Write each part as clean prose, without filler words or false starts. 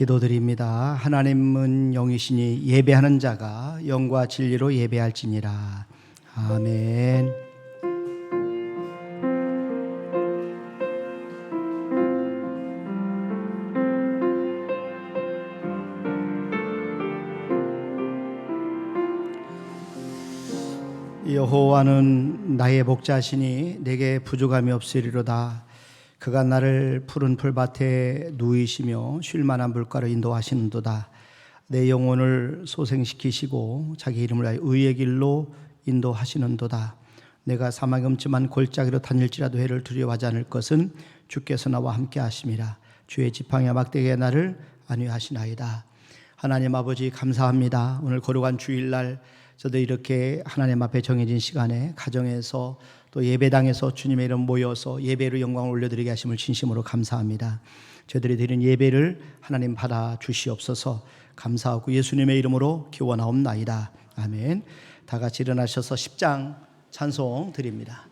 기도드립니다. 하나님은 영이시니 예배하는 자가 영과 진리로 예배할지니라. 아멘. 여호와는 나의 목자시니 내게 부족함이 없으리로다. 그가 나를 푸른 풀밭에 누이시며 쉴만한 물가로 인도하시는도다. 내 영혼을 소생시키시고 자기 이름을 위하여 의의 길로 인도하시는도다. 내가 사망의 음침한 골짜기로 다닐지라도 해를 두려워하지 않을 것은 주께서 나와 함께 하심이라. 주의 지팡이와 막대기의 나를 안위하시나이다. 하나님 아버지 감사합니다. 오늘 거룩한 주일날 저도 이렇게 하나님 앞에 정해진 시간에 가정에서 또 예배당에서 주님의 이름 모여서 예배로 영광을 올려드리게 하심을 진심으로 감사합니다. 저희들이 드린 예배를 하나님 받아 주시옵소서. 감사하고 예수님의 이름으로 기원하옵나이다. 아멘. 다 같이 일어나셔서 10장 찬송 드립니다.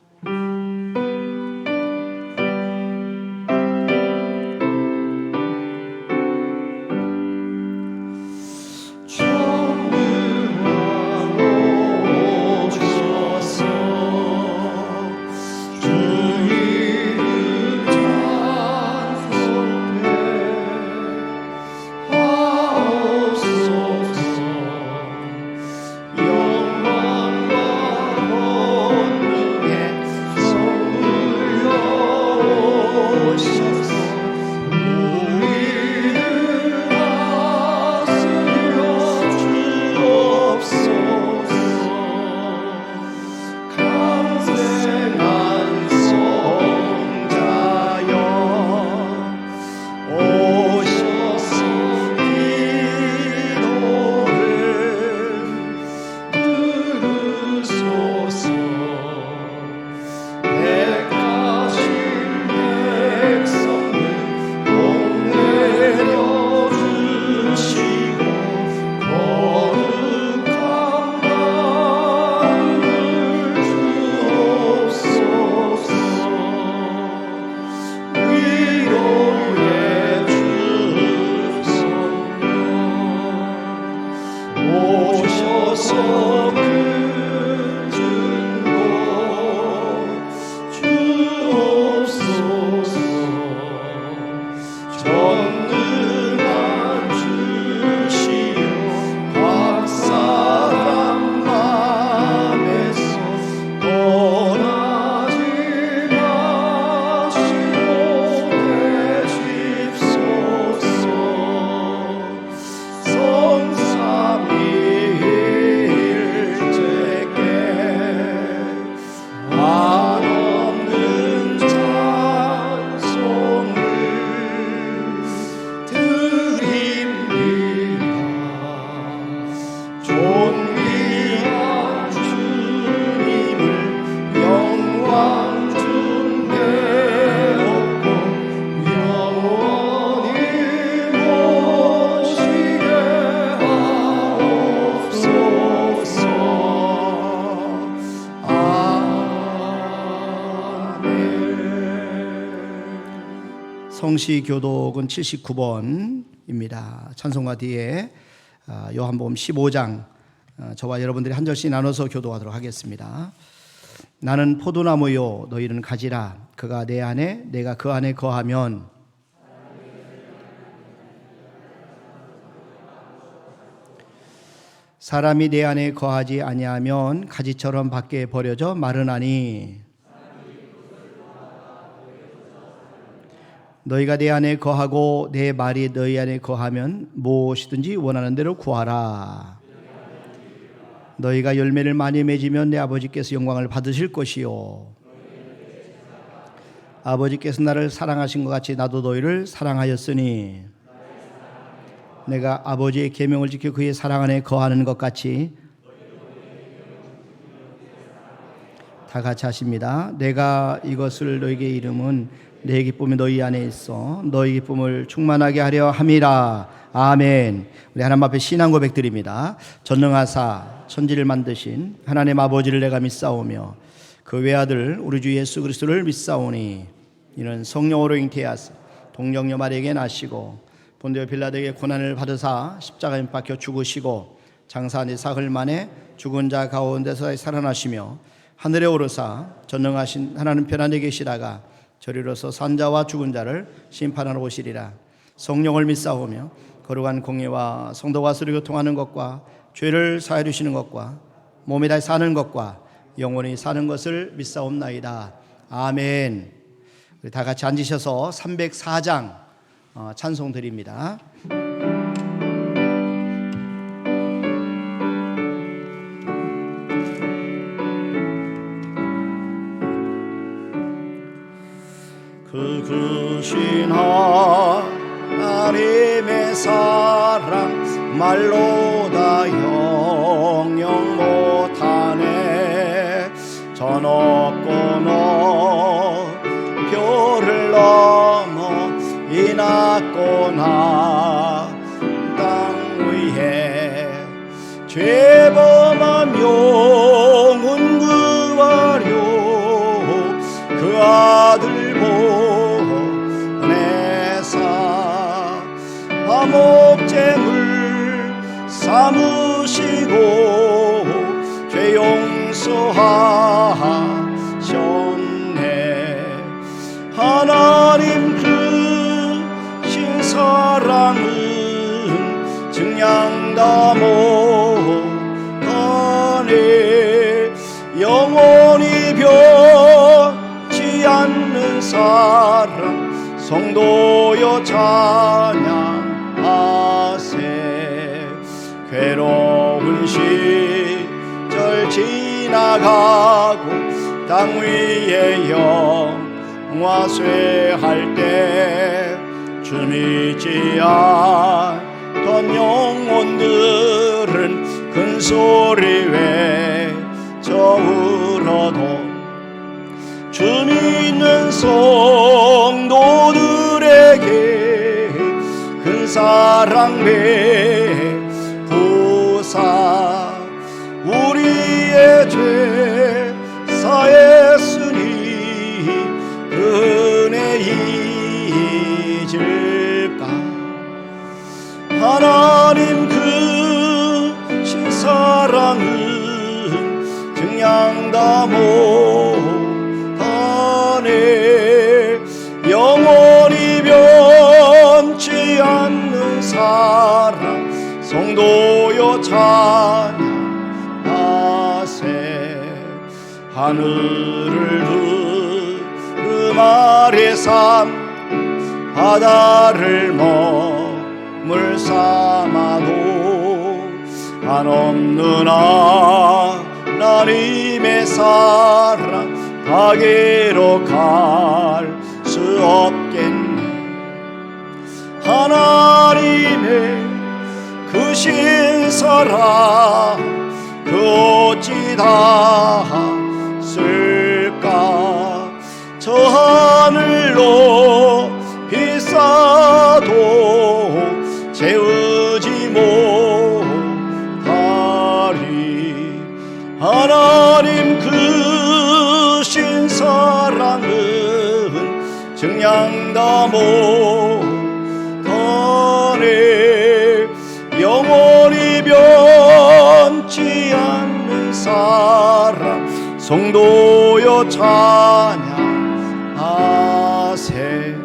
성시교독은 79번입니다. 찬송가 뒤에 요한복음 15장 저와 여러분들이 한 절씩 나눠서 교독하도록 하겠습니다. 나는 포도나무요 너희는 가지라. 그가 내 안에 내가 그 안에 거하면 사람이 내 안에 거하지 아니하면 가지처럼 밖에 버려져 마르나니 너희가 내 안에 거하고 내 말이 너희 안에 거하면 무엇이든지 원하는 대로 구하라. 너희가 열매를 많이 맺으면 내 아버지께서 영광을 받으실 것이요 아버지께서 나를 사랑하신 것 같이 나도 너희를 사랑하였으니 내가 아버지의 계명을 지켜 그의 사랑 안에 거하는 것 같이 다 같이 하십니다. 내가 이것을 너희에게 이름은 내 기쁨이 너희 안에 있어 너희 기쁨을 충만하게 하려 함이라. 아멘. 우리 하나님 앞에 신앙 고백 드립니다. 전능하사 천지를 만드신 하나님 아버지를 내가 믿사오며 그 외아들 우리 주 예수 그리스도를 믿사오니 이는 성령으로 잉태하사 동정녀 마리아에게 나시고 본디오 빌라도에게 고난을 받으사 십자가에 못 박혀 죽으시고 장사한 지 사흘 만에 죽은 자 가운데서 살아나시며 하늘에 오르사 전능하신 하나님 편안히 계시다가 저리로서 산자와 죽은 자를 심판하러 오시리라. 성령을 믿사오며 거룩한 공예와 성도와 서로 교통하는 것과 죄를 사하여 주시는 것과 몸이 다시 사는 것과 영원히 사는 것을 믿사옵나이다. 아멘. 우리 다 같이 앉으셔서 304장 찬송 드립니다. 그 크신 하나님의 사랑 말로 다 형용 못하네. 저 높고 높은 별을 넘어 이 낮고 낮은 땅 위에 죄범한 영혼 구하려 그 아들 보내사 화목제물 삼으시고 죄 용서하셨네. 하나님 크신 사랑은 증량 다 못하네. 영원히 변치 않는 사랑 성도여 찬양하세. 괴로운 시절 지나가고 땅 위에 영화 쇠할 때 주 믿지 않던 영혼들은 큰 소리 외쳐 울어도 주 믿는 성도들에게 큰 사랑 베푸사 우리의 죄 사했으니 그 은혜 잊을까. 하나님 크신 사랑은 증량 다 못하네. 영원히 변치 않는 사랑 성도여 찬양하세. 하늘을 흐름 아래 삶 바다를 머물 삼아도 한없는 하나님의 사랑 가게로 갈 수 없겠네. 하나님의 크신 사랑 그 어찌 닿았을까. 저 하늘로 비싸도 채우지 못하리. 하나님 크신 사랑은 증량 다 못하네. 영원히 변치 않는 사랑 성도여 찬양하세.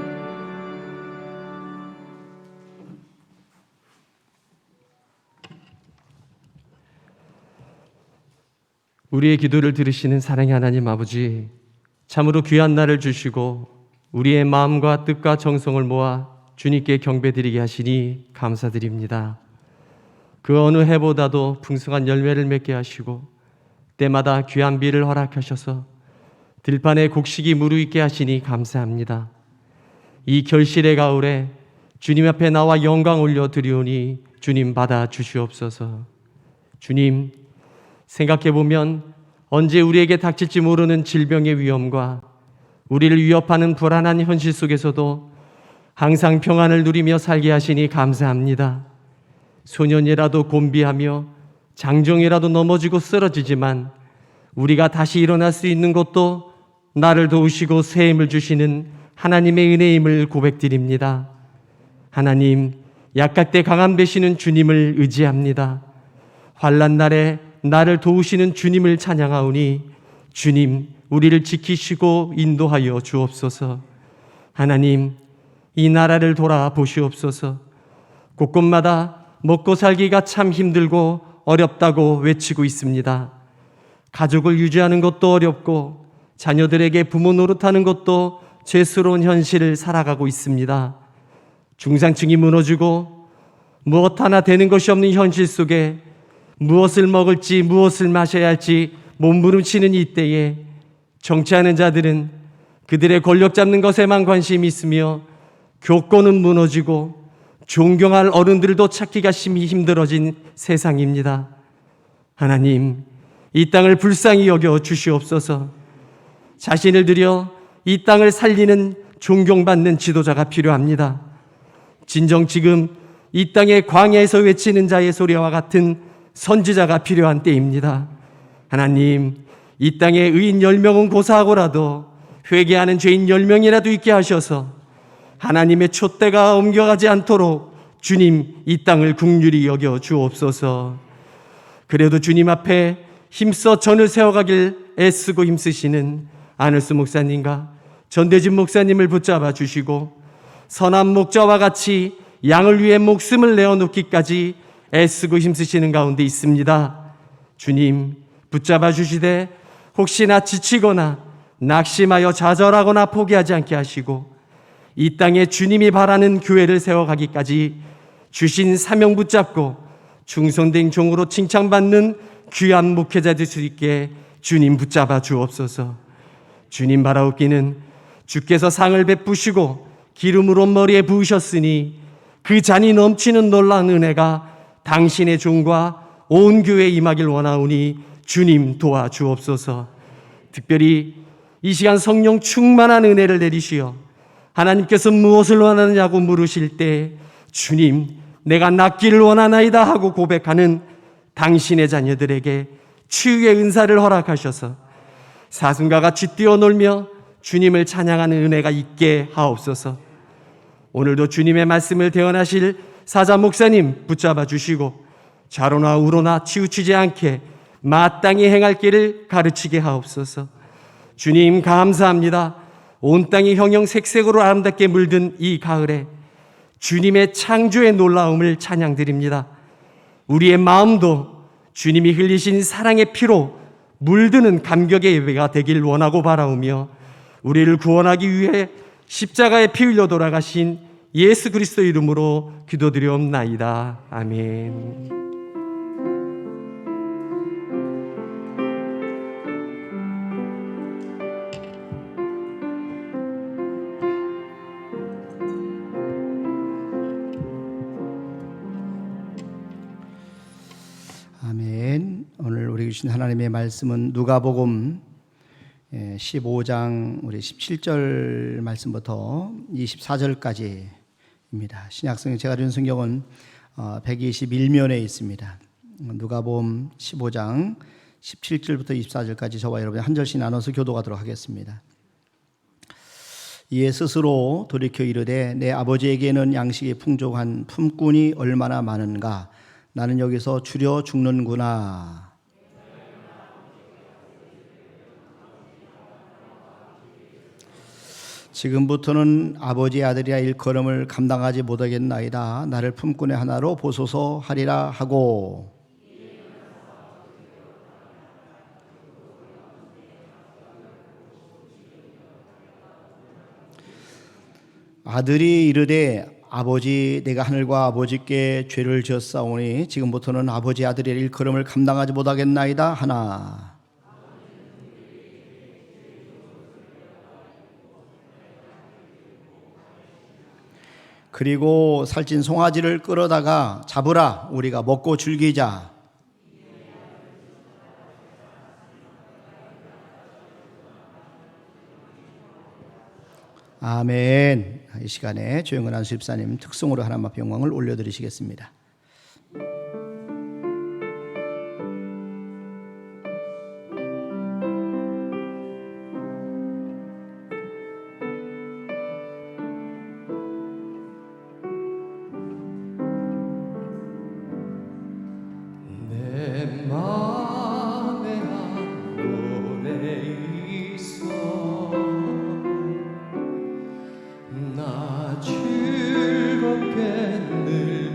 우리의 기도를 들으시는 사랑의 하나님 아버지, 참으로 귀한 날을 주시고 우리의 마음과 뜻과 정성을 모아 주님께 경배드리게 하시니 감사드립니다. 그 어느 해보다도 풍성한 열매를 맺게 하시고 때마다 귀한 비를 허락하셔서 들판에 곡식이 무르익게 하시니 감사합니다. 이 결실의 가을에 주님 앞에 나와 영광 올려드리오니 주님 받아 주시옵소서. 주님, 생각해보면 언제 우리에게 닥칠지 모르는 질병의 위험과 우리를 위협하는 불안한 현실 속에서도 항상 평안을 누리며 살게 하시니 감사합니다. 소년이라도 곤비하며 장정이라도 넘어지고 쓰러지지만 우리가 다시 일어날 수 있는 것도 나를 도우시고 새 힘을 주시는 하나님의 은혜임을 고백드립니다. 하나님, 약할 때 강함 되시는 주님을 의지합니다. 환난 날에 나를 도우시는 주님을 찬양하오니 주님, 우리를 지키시고 인도하여 주옵소서. 하나님, 이 나라를 돌아보시옵소서. 곳곳마다 먹고 살기가 참 힘들고 어렵다고 외치고 있습니다. 가족을 유지하는 것도 어렵고 자녀들에게 부모 노릇하는 것도 죄스러운 현실을 살아가고 있습니다. 중산층이 무너지고 무엇 하나 되는 것이 없는 현실 속에 무엇을 먹을지 무엇을 마셔야 할지 몸부림치는 이때에 정치하는 자들은 그들의 권력 잡는 것에만 관심이 있으며 교권은 무너지고 존경할 어른들도 찾기가 심히 힘들어진 세상입니다. 하나님, 이 땅을 불쌍히 여겨 주시옵소서. 자신을 들여 이 땅을 살리는 존경받는 지도자가 필요합니다. 진정 지금 이 땅의 광야에서 외치는 자의 소리와 같은 선지자가 필요한 때입니다. 하나님, 이 땅에 의인 10명은 고사하고라도 회개하는 죄인 10명이라도 있게 하셔서 하나님의 촛대가 옮겨가지 않도록 주님 이 땅을 긍휼히 여겨 주옵소서. 그래도 주님 앞에 힘써 전을 세워가길 애쓰고 힘쓰시는 아늘스 목사님과 전대진 목사님을 붙잡아 주시고 선한 목자와 같이 양을 위해 목숨을 내어놓기까지 애쓰고 힘쓰시는 가운데 있습니다. 주님 붙잡아 주시되 혹시나 지치거나 낙심하여 좌절하거나 포기하지 않게 하시고 이 땅에 주님이 바라는 교회를 세워가기까지 주신 사명 붙잡고 충성된 종으로 칭찬받는 귀한 목회자 될 수 있게 주님 붙잡아 주옵소서. 주님 바라옵기는 주께서 상을 베푸시고 기름으로 머리에 부으셨으니 그 잔이 넘치는 놀라운 은혜가 당신의 종과 온 교회에 임하길 원하오니 주님 도와주옵소서. 특별히 이 시간 성령 충만한 은혜를 내리시어 하나님께서 무엇을 원하느냐고 물으실 때 주님 내가 낫기를 원하나이다 하고 고백하는 당신의 자녀들에게 치유의 은사를 허락하셔서 사슴과 같이 뛰어놀며 주님을 찬양하는 은혜가 있게 하옵소서. 오늘도 주님의 말씀을 대언하실 사자 목사님 붙잡아 주시고 좌로나 우로나 치우치지 않게 마땅히 행할 길을 가르치게 하옵소서. 주님 감사합니다. 온 땅이 형형색색으로 아름답게 물든 이 가을에 주님의 창조의 놀라움을 찬양드립니다. 우리의 마음도 주님이 흘리신 사랑의 피로 물드는 감격의 예배가 되길 원하고 바라오며 우리를 구원하기 위해 십자가에 피 흘려 돌아가신 예수 그리스도 이름으로 기도드리옵나이다. 아멘. 아멘. 오늘 우리 주신 하나님의 말씀은 누가복음 15장 우리 17절 말씀부터 24절까지입니다. 신약성경 제가 준 성경은 121면에 있습니다. 누가복음 15장 17절부터 24절까지 저와 여러분이 한 절씩 나눠서 교도하도록 하겠습니다. 이에 스스로 돌이켜 이르되 내 아버지에게는 양식이 풍족한 품꾼이 얼마나 많은가. 나는 여기서 줄여 죽는구나. 지금부터는 아버지의 아들이라 일컬음을 감당하지 못하겠나이다. 나를 품꾼의 하나로 보소서 하리라 하고 아들이 이르되 아버지 내가 하늘과 아버지께 죄를 지었사오니 지금부터는 아버지 아들의 일컬음을 감당하지 못하겠나이다 하나 그리고 살찐 송아지를 끌어다가 잡으라 우리가 먹고 즐기자. 아멘. 이 시간에 조영근 안수집사님 특송으로 하나님 앞에 영광을 올려드리시겠습니다. 내 마음에 한 노래 있어 나 즐겁게 늘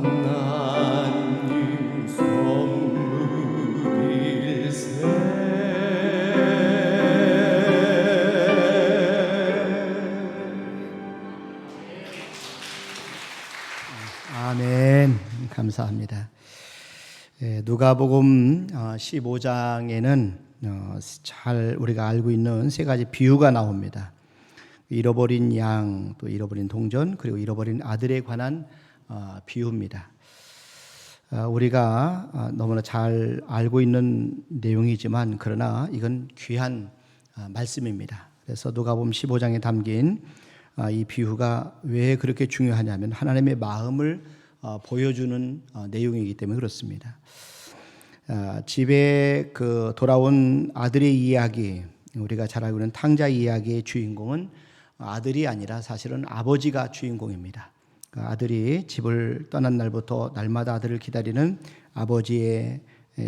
하나님 선물일세. 아멘. 감사합니다. 누가복음 15장에는 잘 우리가 알고 있는 세 가지 비유가 나옵니다. 잃어버린 양, 또 잃어버린 동전, 그리고 잃어버린 아들에 관한 비유입니다. 우리가 너무나 잘 알고 있는 내용이지만 그러나 이건 귀한 말씀입니다. 그래서 누가복음 15장에 담긴 이 비유가 왜 그렇게 중요하냐면 하나님의 마음을 보여주는 내용이기 때문에 그렇습니다. 집에 돌아온 아들의 이야기, 우리가 잘 알고 있는 탕자 이야기의 주인공은 아들이 아니라 사실은 아버지가 주인공입니다. 아들이 집을 떠난 날부터 날마다 아들을 기다리는 아버지의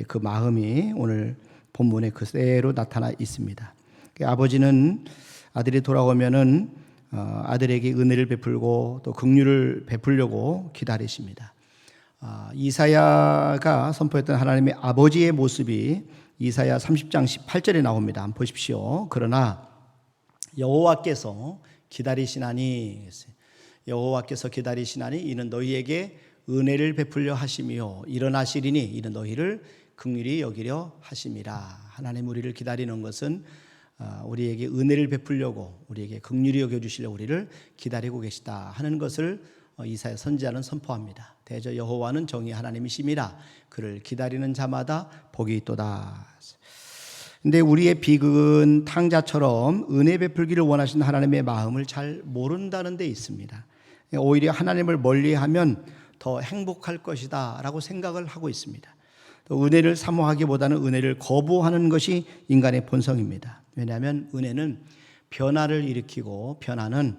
그 마음이 오늘 본문에 그대로 나타나 있습니다. 아버지는 아들이 돌아오면은 아들에게 은혜를 베풀고 또 긍휼을 베풀려고 기다리십니다. 이사야가 선포했던 하나님의 아버지의 모습이 이사야 30장 18절에 나옵니다. 한번 보십시오. 그러나 여호와께서 기다리시나니, 여호와께서 기다리시나니 이는 너희에게 은혜를 베풀려 하시며 일어나시리니 이는 너희를 긍휼히 여기려 하심이라. 하나님 우리를 기다리는 것은 우리에게 은혜를 베풀려고, 우리에게 긍휼히 여겨주시려고 우리를 기다리고 계시다 하는 것을 이사야 선지자는 선포합니다. 대저 여호와는 정의 하나님이심이라 그를 기다리는 자마다 복이 있도다. 근데 우리의 비극은 탕자처럼 은혜 베풀기를 원하시는 하나님의 마음을 잘 모른다는 데 있습니다. 오히려 하나님을 멀리하면 더 행복할 것이다 라고 생각을 하고 있습니다. 또 은혜를 사모하기보다는 은혜를 거부하는 것이 인간의 본성입니다. 왜냐하면 은혜는 변화를 일으키고 변화는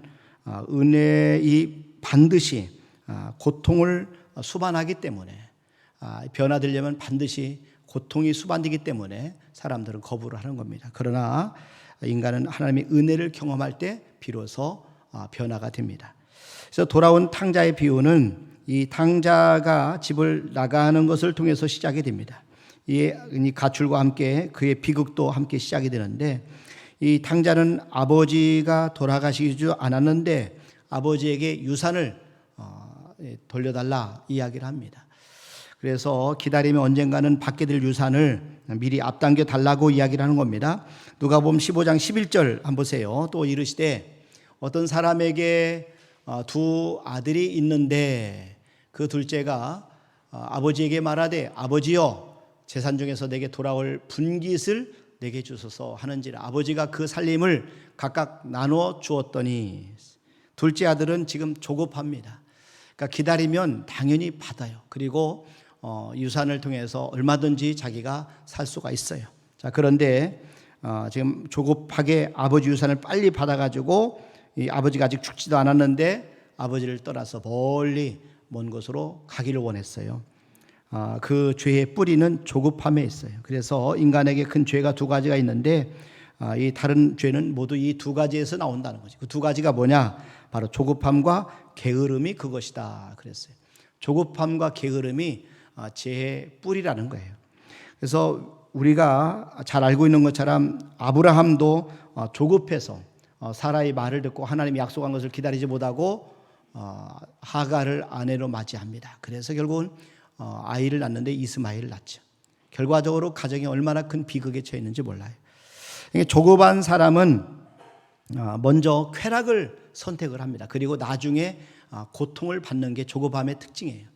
은혜이 반드시 고통을 수반하기 때문에, 변화되려면 반드시 고통이 수반되기 때문에 사람들은 거부를 하는 겁니다. 그러나 인간은 하나님의 은혜를 경험할 때 비로소 변화가 됩니다. 그래서 돌아온 탕자의 비유는 이 탕자가 집을 나가는 것을 통해서 시작이 됩니다. 이 가출과 함께 그의 비극도 함께 시작이 되는데, 이 탕자는 아버지가 돌아가시지 않았는데 아버지에게 유산을 돌려달라 이야기를 합니다. 그래서 기다리면 언젠가는 받게 될 유산을 미리 앞당겨 달라고 이야기를 하는 겁니다. 누가복음 15장 11절 한번 보세요. 또 이르시되 어떤 사람에게 두 아들이 있는데 그 둘째가 아버지에게 말하되 아버지여 재산 중에서 내게 돌아올 분깃을 내게 주소서 하는지라. 아버지가 그 살림을 각각 나누어 주었더니 둘째 아들은 지금 조급합니다. 그러니까 기다리면 당연히 받아요. 그리고 유산을 통해서 얼마든지 자기가 살 수가 있어요. 자, 그런데 지금 조급하게 아버지 유산을 빨리 받아가지고 이 아버지가 아직 죽지도 않았는데 아버지를 떠나서 멀리 먼 곳으로 가기를 원했어요. 그 죄의 뿌리는 조급함에 있어요. 그래서 인간에게 큰 죄가 두 가지가 있는데 이 다른 죄는 모두 이 두 가지에서 나온다는 거죠. 그 두 가지가 뭐냐? 바로 조급함과 게으름이 그것이다 그랬어요. 조급함과 게으름이 죄의 뿌리라는 거예요. 그래서 우리가 잘 알고 있는 것처럼 아브라함도 조급해서 사라의 말을 듣고 하나님이 약속한 것을 기다리지 못하고 하갈을 아내로 맞이합니다. 그래서 결국은 아이를 낳는데 이스마엘을 낳죠. 결과적으로 가정이 얼마나 큰 비극에 처했는지 몰라요. 조급한 사람은 먼저 쾌락을 선택을 합니다. 그리고 나중에 고통을 받는 게 조급함의 특징이에요.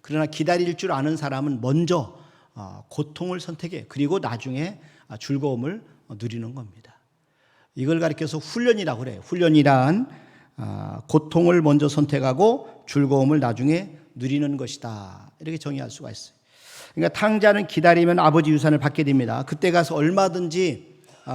그러나 기다릴 줄 아는 사람은 먼저 고통을 선택해. 그리고 나중에 즐거움을 누리는 겁니다. 이걸 가리켜서 훈련이라고 그래요. 훈련이란 고통을 먼저 선택하고 즐거움을 나중에 누리는 것이다. 이렇게 정의할 수가 있어요. 그러니까 탕자는 기다리면 아버지 유산을 받게 됩니다. 그때 가서 얼마든지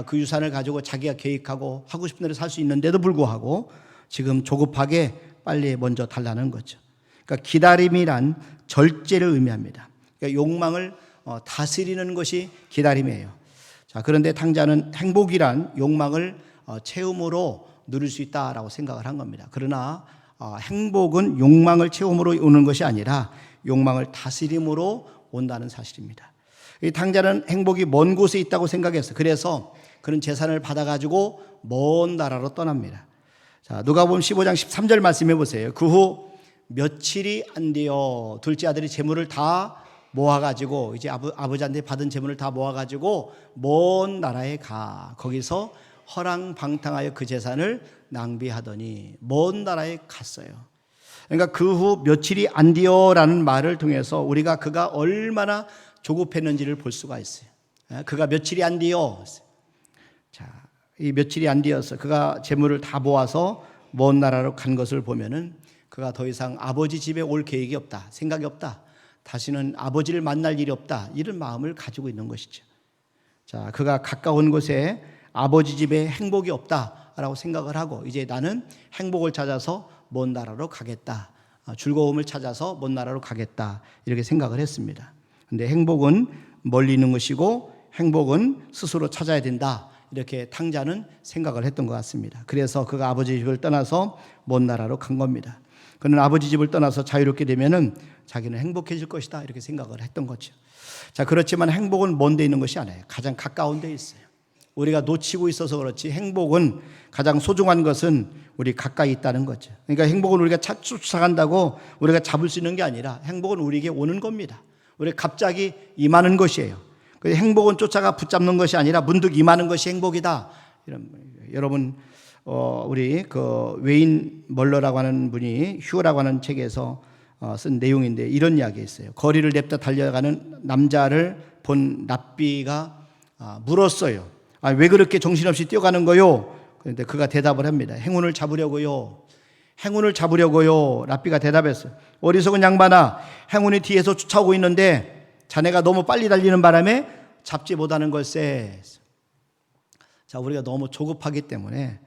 그 유산을 가지고 자기가 계획하고 하고 싶은 대로 살 수 있는데도 불구하고 지금 조급하게 빨리 먼저 달라는 거죠. 그러니까 기다림이란 절제를 의미합니다. 그러니까 욕망을 다스리는 것이 기다림이에요. 자, 그런데 탕자는 행복이란 욕망을 채움으로 누릴 수 있다라고 생각을 한 겁니다. 그러나 행복은 욕망을 채움으로 오는 것이 아니라 욕망을 다스림으로 온다는 사실입니다. 이 탕자는 행복이 먼 곳에 있다고 생각했어요. 그래서 그는 재산을 받아가지고 먼 나라로 떠납니다. 자, 누가복음 15장 13절 말씀해 보세요. 그 후 며칠이 안 되어 둘째 아들이 재물을 다 모아가지고 이제 아버지한테 받은 재물을 다 모아가지고 먼 나라에 가. 거기서 허랑방탕하여 그 재산을 낭비하더니 먼 나라에 갔어요. 그러니까 그 후 며칠이 안 되어라는 말을 통해서 우리가 그가 얼마나 조급했는지를 볼 수가 있어요. 그가 며칠이 안 되어. 자, 이 며칠이 안 되어서 그가 재물을 다 모아서 먼 나라로 간 것을 보면은 그가 더 이상 아버지 집에 올 계획이 없다, 생각이 없다, 다시는 아버지를 만날 일이 없다, 이런 마음을 가지고 있는 것이죠. 자, 그가 가까운 곳에 아버지 집에 행복이 없다라고 생각을 하고 이제 나는 행복을 찾아서 먼 나라로 가겠다, 즐거움을 찾아서 먼 나라로 가겠다, 이렇게 생각을 했습니다. 근데 행복은 멀리 있는 것이고 행복은 스스로 찾아야 된다, 이렇게 탕자는 생각을 했던 것 같습니다. 그래서 그가 아버지 집을 떠나서 먼 나라로 간 겁니다. 그는 아버지 집을 떠나서 자유롭게 되면은 자기는 행복해질 것이다, 이렇게 생각을 했던 거죠. 자, 그렇지만 행복은 먼 데 있는 것이 아니에요. 가장 가까운 데 있어요. 우리가 놓치고 있어서 그렇지 행복은, 가장 소중한 것은 우리 가까이 있다는 거죠. 그러니까 행복은 우리가 쫓아간다고 우리가 잡을 수 있는 게 아니라 행복은 우리에게 오는 겁니다. 우리가 갑자기 임하는 것이에요. 행복은 쫓아가 붙잡는 것이 아니라 문득 임하는 것이 행복이다. 여러분, 우리 그 웨인 멀러라고 하는 분이 휴라고 하는 책에서 쓴 내용인데 이런 이야기 있어요. 거리를 냅다 달려가는 남자를 본 랍비가 물었어요. 왜 그렇게 정신없이 뛰어가는 거요? 그런데 그가 대답을 합니다. 행운을 잡으려고요. 행운을 잡으려고요. 랍비가 대답했어요. 어리석은 양반아, 행운이 뒤에서 쫓아오고 있는데 자네가 너무 빨리 달리는 바람에 잡지 못하는 걸세. 자, 우리가 너무 조급하기 때문에,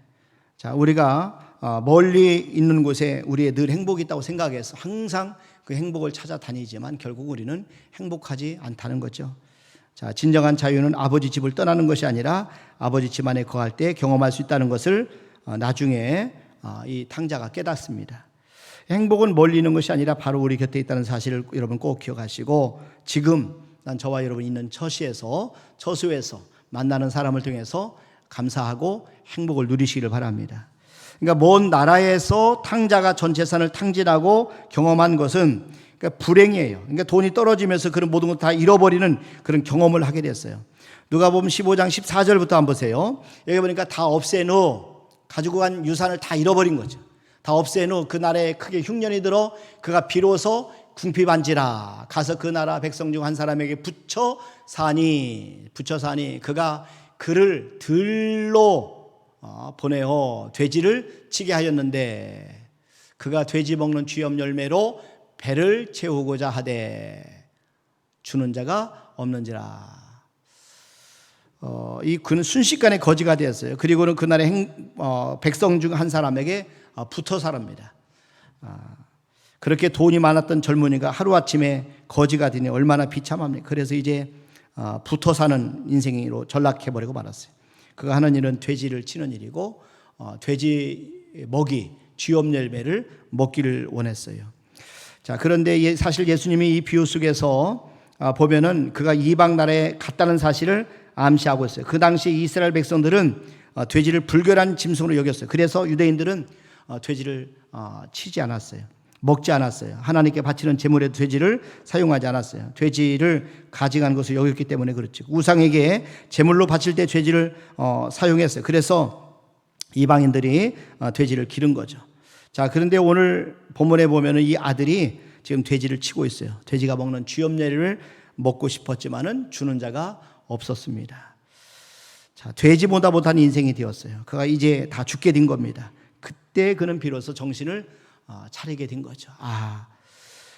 자, 우리가 멀리 있는 곳에 우리의 늘 행복이 있다고 생각해서 항상 그 행복을 찾아다니지만 결국 우리는 행복하지 않다는 거죠. 자, 진정한 자유는 아버지 집을 떠나는 것이 아니라 아버지 집 안에 거할 때 경험할 수 있다는 것을 나중에 이 탕자가 깨닫습니다. 행복은 멀리 있는 것이 아니라 바로 우리 곁에 있다는 사실을 여러분 꼭 기억하시고, 지금 난 저와 여러분 있는 처수에서 만나는 사람을 통해서 감사하고 행복을 누리시기를 바랍니다. 그러니까 먼 나라에서 탕자가 전 재산을 탕진하고 경험한 것은 그러니까 불행이에요. 그러니까 돈이 떨어지면서 그런 모든 것 다 잃어버리는 그런 경험을 하게 됐어요. 누가복음 15장 14절부터 한번 보세요. 여기 보니까 다 없앤 후 가지고 간 유산을 다 잃어버린 거죠. 다 없앤 후 그 날에 크게 흉년이 들어 그가 비로소 궁핍한지라 가서 그 나라 백성 중 한 사람에게 붙여 사니 그가 그를 들로 보내어 돼지를 치게 하였는데 그가 돼지 먹는 쥐염 열매로 배를 채우고자 하되 주는 자가 없는지라. 이 그는 순식간에 거지가 되었어요. 그리고는 그날의 백성 중 한 사람에게 붙어 살았습니다. 그렇게 돈이 많았던 젊은이가 하루아침에 거지가 되니 얼마나 비참합니까? 그래서 이제 붙어 사는 인생으로 전락해버리고 말았어요. 그가 하는 일은 돼지를 치는 일이고 돼지 먹이 쥐염 열매를 먹기를 원했어요. 자, 그런데 사실 예수님이 이 비유 속에서 보면은 그가 이방 나라에 갔다는 사실을 암시하고 있어요. 그 당시 이스라엘 백성들은 돼지를 불결한 짐승으로 여겼어요. 그래서 유대인들은 돼지를 치지 않았어요. 먹지 않았어요. 하나님께 바치는 제물에도 돼지를 사용하지 않았어요. 돼지를 가증한 것을 여겼기 때문에 그렇죠. 우상에게 제물로 바칠 때 돼지를 사용했어요. 그래서 이방인들이 돼지를 기른 거죠. 자, 그런데 오늘 본문에 보면은 이 아들이 지금 돼지를 치고 있어요. 돼지가 먹는 쥐염내를 먹고 싶었지만은 주는 자가 없었습니다. 자, 돼지보다 못한 인생이 되었어요. 그가 이제 다 죽게 된 겁니다. 그때 그는 비로소 정신을 차리게 된 거죠.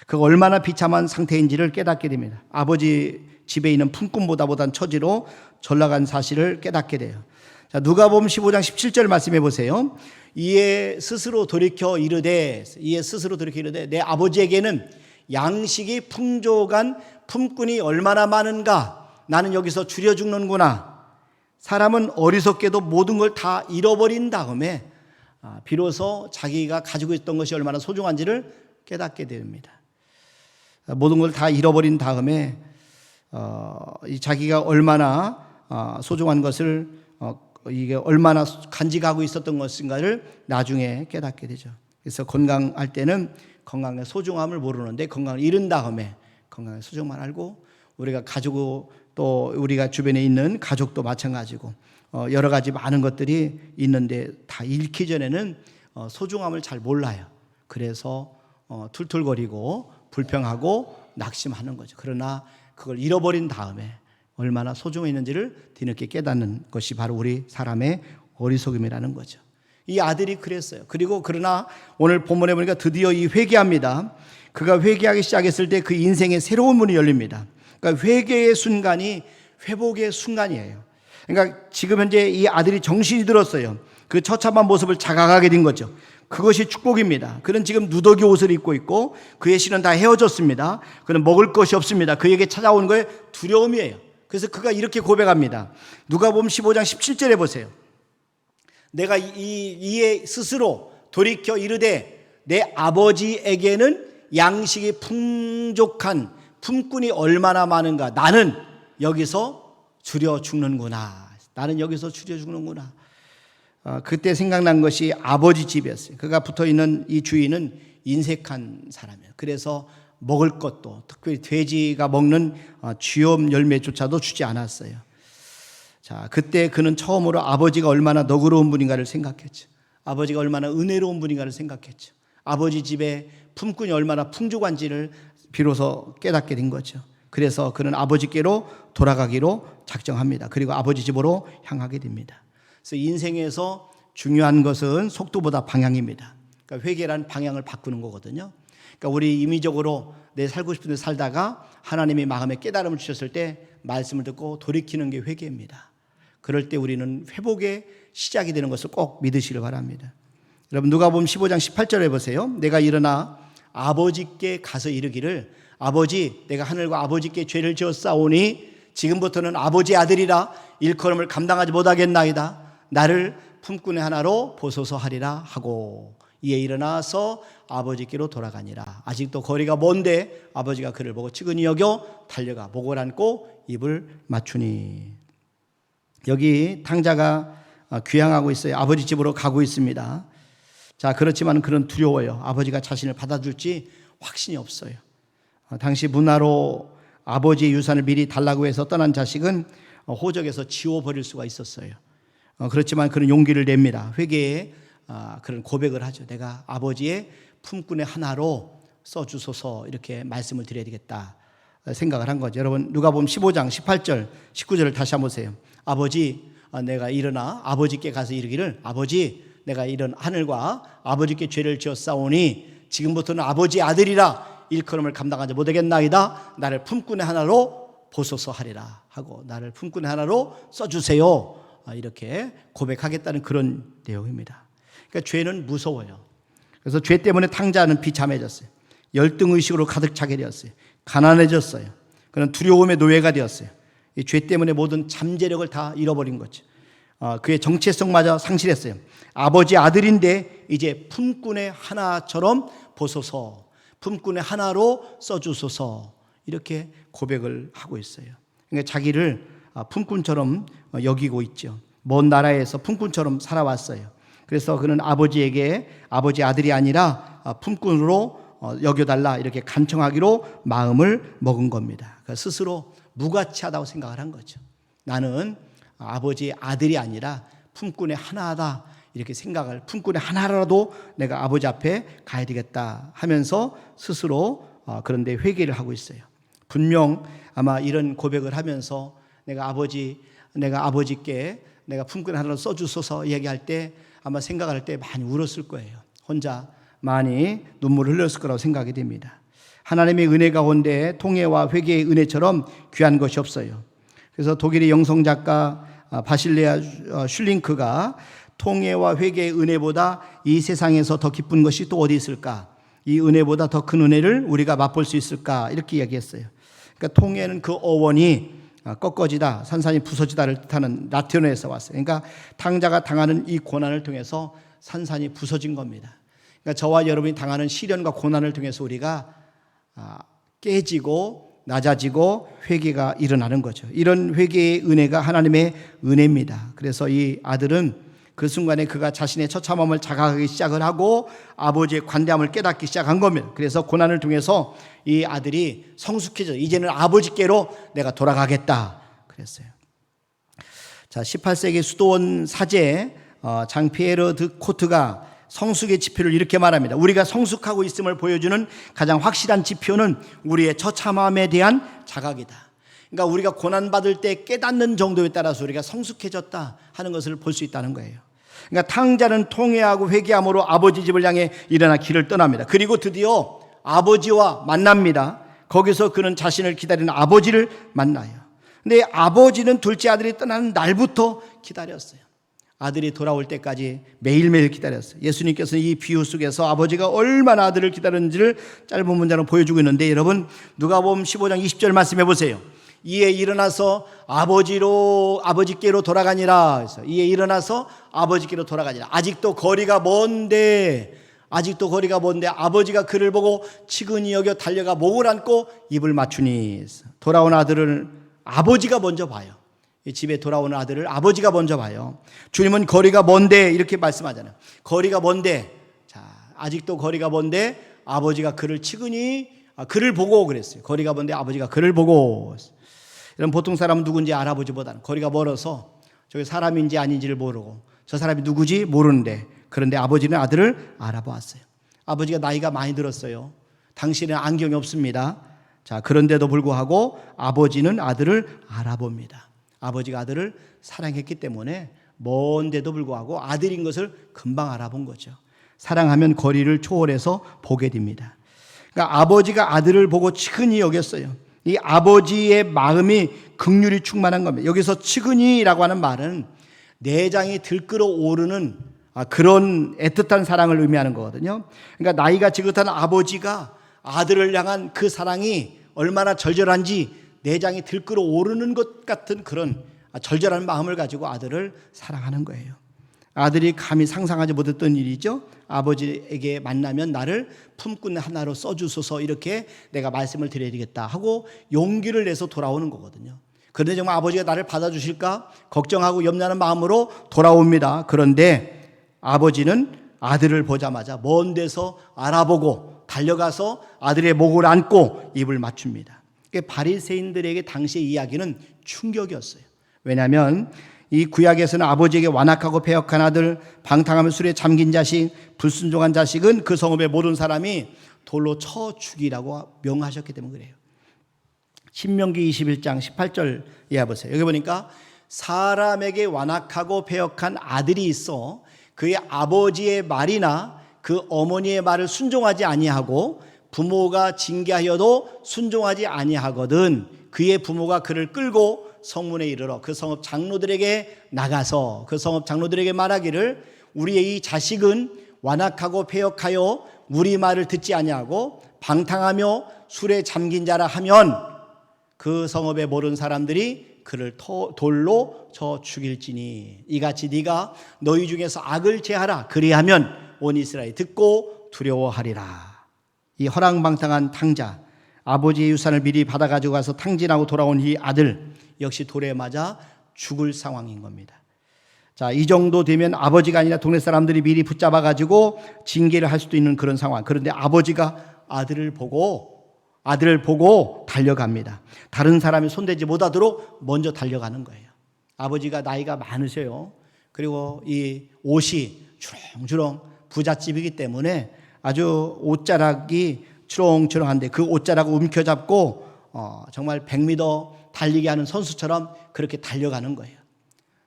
그가 얼마나 비참한 상태인지를 깨닫게 됩니다. 아버지 집에 있는 품꾼보다 못한 처지로 전락한 사실을 깨닫게 돼요. 자, 누가복음 15장 17절 말씀해 보세요. 이에 스스로 돌이켜 이르되 내 아버지에게는 양식이 풍족한 품꾼이 얼마나 많은가. 나는 여기서 줄여 죽는구나. 사람은 어리석게도 모든 걸 다 잃어버린 다음에 비로소 자기가 가지고 있던 것이 얼마나 소중한지를 깨닫게 됩니다. 모든 걸 다 잃어버린 다음에 자기가 얼마나 소중한 것을 이게 얼마나 간직하고 있었던 것인가를 나중에 깨닫게 되죠. 그래서 건강할 때는 건강의 소중함을 모르는데 건강을 잃은 다음에 건강의 소중함을 알고 우리가 가지고 또 우리가 주변에 있는 가족도 마찬가지고 여러 가지 많은 것들이 있는데 다 잃기 전에는 소중함을 잘 몰라요. 그래서 툴툴거리고 불평하고 낙심하는 거죠. 그러나 그걸 잃어버린 다음에 얼마나 소중했는지를 뒤늦게 깨닫는 것이 바로 우리 사람의 어리석음이라는 거죠. 이 아들이 그랬어요. 그리고 그러나 오늘 본문에 보니까 드디어 이 회개합니다. 그가 회개하기 시작했을 때 그 인생의 새로운 문이 열립니다. 그러니까 회개의 순간이 회복의 순간이에요. 그러니까 지금 현재 이 아들이 정신이 들었어요. 그 처참한 모습을 자각하게 된 거죠. 그것이 축복입니다. 그는 지금 누더기 옷을 입고 있고 그의 신은 다 헤어졌습니다. 그는 먹을 것이 없습니다. 그에게 찾아오는 거에 두려움이에요. 그래서 그가 이렇게 고백합니다. 누가복음 15장 17절에 보세요. 내가 이에 스스로 돌이켜 이르되 내 아버지에게는 양식이 풍족한 품꾼이 얼마나 많은가. 나는 여기서 줄여 죽는구나. 나는 여기서 줄여 죽는구나. 그때 생각난 것이 아버지 집이었어요. 그가 붙어있는 이 주인은 인색한 사람이에요. 그래서 먹을 것도 특별히 돼지가 먹는 쥐염 열매조차도 주지 않았어요. 자, 그때 그는 처음으로 아버지가 얼마나 너그러운 분인가를 생각했죠. 아버지가 얼마나 은혜로운 분인가를 생각했죠. 아버지 집에 품꾼이 얼마나 풍족한지를 비로소 깨닫게 된 거죠. 그래서 그는 아버지께로 돌아가기로 작정합니다. 그리고 아버지 집으로 향하게 됩니다. 그래서 인생에서 중요한 것은 속도보다 방향입니다. 그러니까 회개란 방향을 바꾸는 거거든요. 그러니까 우리 임의적으로 내 살고 싶은 데 살다가 하나님이 마음에 깨달음을 주셨을 때 말씀을 듣고 돌이키는 게 회개입니다. 그럴 때 우리는 회복의 시작이 되는 것을 꼭 믿으시길 바랍니다. 여러분 누가복음 15장 18절에 보세요. 내가 일어나 아버지께 가서 이르기를 아버지 내가 하늘과 아버지께 죄를 지었사오니 지금부터는 아버지의 아들이라 일컬음을 감당하지 못하겠나이다. 나를 품꾼의 하나로 보소서 하리라 하고 이에 일어나서 아버지께로 돌아가니라. 아직도 거리가 먼데 아버지가 그를 보고 측은히 여겨 달려가 목을 안고 입을 맞추니. 여기 탕자가 귀향하고 있어요. 아버지 집으로 가고 있습니다. 자, 그렇지만 그는 두려워요. 아버지가 자신을 받아줄지 확신이 없어요. 당시 문화로 아버지의 유산을 미리 달라고 해서 떠난 자식은 호적에서 지워버릴 수가 있었어요. 그렇지만 그는 용기를 냅니다. 회개에 그런 고백을 하죠. 내가 아버지의 품꾼의 하나로 써주소서 이렇게 말씀을 드려야 되겠다 생각을 한 거죠. 여러분 누가복음 15장 18절 19절을 다시 한번 보세요. 아버지 내가 일어나 아버지께 가서 이르기를 아버지 내가 이런 하늘과 아버지께 죄를 지었사오니 지금부터는 아버지의 아들이라 일컬음을 감당하지 못하겠나이다. 나를 품꾼의 하나로 보소서 하리라 하고 나를 품꾼의 하나로 써주세요. 이렇게 고백하겠다는 그런 내용입니다. 그러니까 죄는 무서워요. 그래서 죄 때문에 탕자는 비참해졌어요. 열등의식으로 가득 차게 되었어요. 가난해졌어요. 그는 두려움의 노예가 되었어요. 이 죄 때문에 모든 잠재력을 다 잃어버린 거죠. 그의 정체성마저 상실했어요. 아버지 아들인데 이제 품꾼의 하나처럼 보소서, 품꾼의 하나로 써주소서 이렇게 고백을 하고 있어요. 그러니까 자기를 품꾼처럼 여기고 있죠. 먼 나라에서 품꾼처럼 살아왔어요. 그래서 그는 아버지에게 아버지 아들이 아니라 품꾼으로 여겨달라 이렇게 간청하기로 마음을 먹은 겁니다. 그러니까 스스로 무가치하다고 생각을 한 거죠. 나는 아버지의 아들이 아니라 품꾼의 하나다 이렇게 생각을 품꾼의 하나라도 내가 아버지 앞에 가야 되겠다 하면서 스스로 그런데 회개를 하고 있어요. 분명 아마 이런 고백을 하면서 내가 아버지께 내가 품꾼의 하나로 써주소서 얘기할 때 아마 생각할 때 많이 울었을 거예요. 혼자 많이 눈물을 흘렸을 거라고 생각이 됩니다. 하나님의 은혜 가운데 통회와 회개의 은혜처럼 귀한 것이 없어요. 그래서 독일의 영성작가 바실레아 슐링크가 통회와 회개의 은혜보다 이 세상에서 더 기쁜 것이 또 어디 있을까? 이 은혜보다 더 큰 은혜를 우리가 맛볼 수 있을까? 이렇게 이야기했어요. 그러니까 통회는 그 어원이 꺾어지다, 산산이 부서지다를 뜻하는 라틴어에서 왔어요. 그러니까 탕자가 당하는 이 고난을 통해서 산산이 부서진 겁니다. 그러니까 저와 여러분이 당하는 시련과 고난을 통해서 우리가 깨지고 낮아지고 회개가 일어나는 거죠. 이런 회개의 은혜가 하나님의 은혜입니다. 그래서 이 아들은 그 순간에 그가 자신의 처참함을 자각하기 시작을 하고 아버지의 관대함을 깨닫기 시작한 겁니다. 그래서 고난을 통해서 이 아들이 성숙해져 이제는 아버지께로 내가 돌아가겠다 그랬어요. 자, 18세기 수도원 사제 장피에르 드 코트가 성숙의 지표를 이렇게 말합니다. 우리가 성숙하고 있음을 보여주는 가장 확실한 지표는 우리의 처참함에 대한 자각이다. 그러니까 우리가 고난받을 때 깨닫는 정도에 따라서 우리가 성숙해졌다 하는 것을 볼 수 있다는 거예요. 그러니까 탕자는 통회하고 회개함으로 아버지 집을 향해 일어나 길을 떠납니다. 그리고 드디어 아버지와 만납니다. 거기서 그는 자신을 기다리는 아버지를 만나요. 근데 아버지는 둘째 아들이 떠나는 날부터 기다렸어요. 아들이 돌아올 때까지 매일매일 기다렸어요. 예수님께서는 이 비유 속에서 아버지가 얼마나 아들을 기다렸는지를 짧은 문장으로 보여주고 있는데, 여러분 누가복음 15장 20절 말씀해 보세요. 이에 일어나서 아버지께로 돌아가니라. 그래서 이에 일어나서 아버지께로 돌아가니라. 아직도 거리가 먼데 아버지가 그를 보고 치근히 여겨 달려가 목을 안고 입을 맞추니. 돌아온 아들을 아버지가 먼저 봐요. 집에 돌아오는 아들을 아버지가 먼저 봐요. 주님은 거리가 먼데 이렇게 말씀하잖아요. 거리가 먼데, 자, 아직도 거리가 먼데 아버지가 그를 치근히 그를 보고 그랬어요. 거리가 먼데 아버지가 그를 보고. 이런 보통 사람은 누군지 알아보지보다는 거리가 멀어서 저게 사람인지 아닌지를 모르고 저 사람이 누구지 모르는데, 그런데 아버지는 아들을 알아보았어요. 아버지가 나이가 많이 들었어요. 당시에는 안경이 없습니다. 자, 그런데도 불구하고 아버지는 아들을 알아봅니다. 아버지가 아들을 사랑했기 때문에 먼데도 불구하고 아들인 것을 금방 알아본 거죠. 사랑하면 거리를 초월해서 보게 됩니다. 그러니까 아버지가 아들을 보고 치근히 여겼어요. 이 아버지의 마음이 긍휼이 충만한 겁니다. 여기서 치근히라고 하는 말은 내장이 들끓어 오르는 그런 애틋한 사랑을 의미하는 거거든요. 그러니까 나이가 지긋한 아버지가 아들을 향한 그 사랑이 얼마나 절절한지 내장이 들끓어 오르는 것 같은 그런 절절한 마음을 가지고 아들을 사랑하는 거예요. 아들이 감히 상상하지 못했던 일이죠. 아버지에게 만나면 나를 품꾼 하나로 써주소서, 이렇게 내가 말씀을 드려야 되겠다 하고 용기를 내서 돌아오는 거거든요. 그런데 정말 아버지가 나를 받아주실까 걱정하고 염려하는 마음으로 돌아옵니다. 그런데 아버지는 아들을 보자마자 먼 데서 알아보고 달려가서 아들의 목을 안고 입을 맞춥니다. 바리새인들에게 당시의 이야기는 충격이었어요. 왜냐하면 이 구약에서는 아버지에게 완악하고 패역한 아들, 방탕하며 술에 잠긴 자식, 불순종한 자식은 그 성읍의 모든 사람이 돌로 쳐 죽이라고 명하셨기 때문에 그래요. 신명기 21장 18절 이해 보세요. 여기 보니까 사람에게 완악하고 패역한 아들이 있어 그의 아버지의 말이나 그 어머니의 말을 순종하지 아니하고 부모가 징계하여도 순종하지 아니하거든 그의 부모가 그를 끌고 성문에 이르러 그 성읍 장로들에게 나가서 그 성읍 장로들에게 말하기를 우리의 이 자식은 완악하고 패역하여 우리 말을 듣지 아니하고 방탕하며 술에 잠긴 자라 하면 그 성읍에 모르는 사람들이 그를 돌로 쳐 죽일지니 이같이 네가 너희 중에서 악을 제하라 그리하면 온 이스라엘이 듣고 두려워하리라. 이 허랑방탕한 탕자, 아버지의 유산을 미리 받아가지고 가서 탕진하고 돌아온 이 아들 역시 돌에 맞아 죽을 상황인 겁니다. 자, 이 정도 되면 아버지가 아니라 동네 사람들이 미리 붙잡아가지고 징계를 할 수도 있는 그런 상황. 그런데 아버지가 아들을 보고 달려갑니다. 다른 사람이 손대지 못하도록 먼저 달려가는 거예요. 아버지가 나이가 많으세요. 그리고 이 옷이 주렁주렁 부잣집이기 때문에 아주 옷자락이 주렁주렁한데 그 옷자락을 움켜잡고 정말 100m 달리게 하는 선수처럼 그렇게 달려가는 거예요.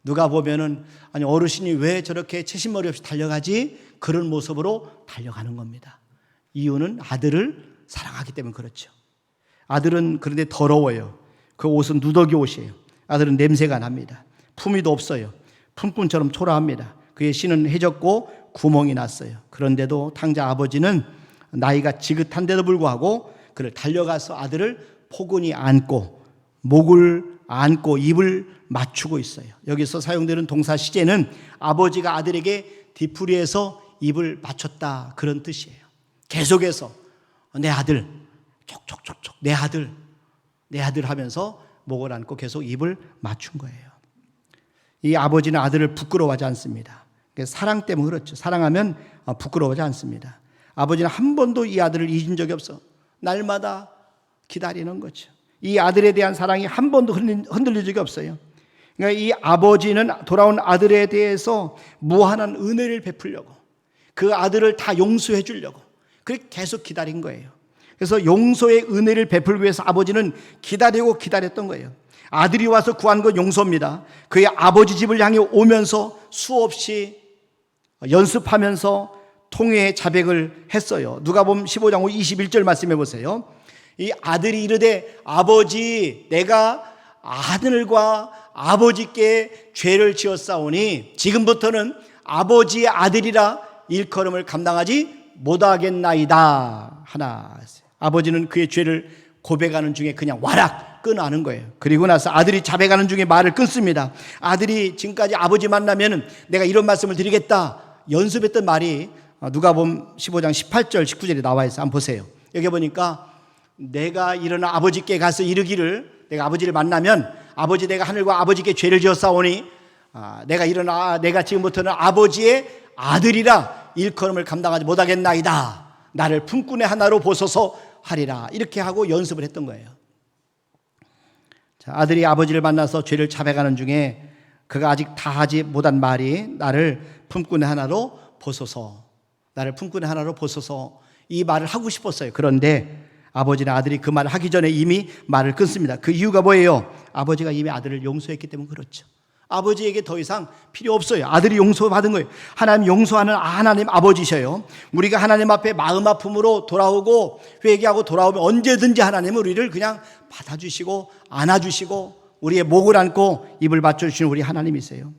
누가 보면은 아니 어르신이 왜 저렇게 채신머리 없이 달려가지? 그런 모습으로 달려가는 겁니다. 이유는 아들을 사랑하기 때문에 그렇죠. 아들은 그런데 더러워요. 그 옷은 누더기 옷이에요. 아들은 냄새가 납니다. 품위도 없어요. 품꾼처럼 초라합니다. 그의 신은 해졌고 구멍이 났어요. 그런데도 탕자 아버지는 나이가 지긋한데도 불구하고 그를 달려가서 아들을 포근히 안고 목을 안고 입을 맞추고 있어요. 여기서 사용되는 동사 시제는 아버지가 아들에게 뒤풀이에서 입을 맞췄다, 그런 뜻이에요. 계속해서 내 아들, 촉촉촉촉, 내 아들, 내 아들 하면서 목을 안고 계속 입을 맞춘 거예요. 이 아버지는 아들을 부끄러워하지 않습니다. 사랑 때문에 그렇죠. 사랑하면 부끄러워하지 않습니다. 아버지는 한 번도 이 아들을 잊은 적이 없어. 날마다 기다리는 거죠. 이 아들에 대한 사랑이 한 번도 흔들린 적이 없어요. 그러니까 이 아버지는 돌아온 아들에 대해서 무한한 은혜를 베풀려고, 그 아들을 다 용서해 주려고 그렇게 계속 기다린 거예요. 그래서 용서의 은혜를 베풀기 위해서 아버지는 기다렸던 거예요. 아들이 와서 구한 건 용서입니다. 그의 아버지 집을 향해 오면서 수없이 연습하면서 통회의 자백을 했어요. 누가복음 15장 21절 말씀해 보세요. 이 아들이 이르되 아버지, 내가 하늘과 아버지께 죄를 지었사오니 지금부터는 아버지의 아들이라 일컬음을 감당하지 못하겠나이다 하나. 아버지는 그의 죄를 고백하는 중에 그냥 와락 끊어하는 거예요. 그리고 나서 아들이 자백하는 중에 말을 끊습니다. 아들이 지금까지 아버지 만나면 내가 이런 말씀을 드리겠다 연습했던 말이 누가복음 15장 18절 19절에 나와 있어요. 한번 보세요. 여기 보니까 내가 일어나 아버지께 가서 이르기를, 내가 아버지를 만나면 아버지, 내가 하늘과 아버지께 죄를 지었사오니 내가 일어나 내가 지금부터는 아버지의 아들이라 일컬음을 감당하지 못하겠나이다. 나를 품꾼의 하나로 보소서 하리라. 이렇게 하고 연습을 했던 거예요. 자, 아들이 아버지를 만나서 죄를 자백하는 중에 그가 아직 다 하지 못한 말이 나를 품꾼의 하나로 보소서, 나를 품꾼의 하나로 보소서, 이 말을 하고 싶었어요. 그런데 아버지는 아들이 그 말을 하기 전에 이미 말을 끊습니다. 그 이유가 뭐예요? 아버지가 이미 아들을 용서했기 때문에 그렇죠. 아버지에게 더 이상 필요 없어요. 아들이 용서받은 거예요. 하나님 용서하는 하나님 아버지셔요. 우리가 하나님 앞에 마음 아픔으로 돌아오고 회개하고 돌아오면 언제든지 하나님은 우리를 그냥 받아주시고 안아주시고 우리의 목을 안고 입을 맞춰주시는 우리 하나님이세요.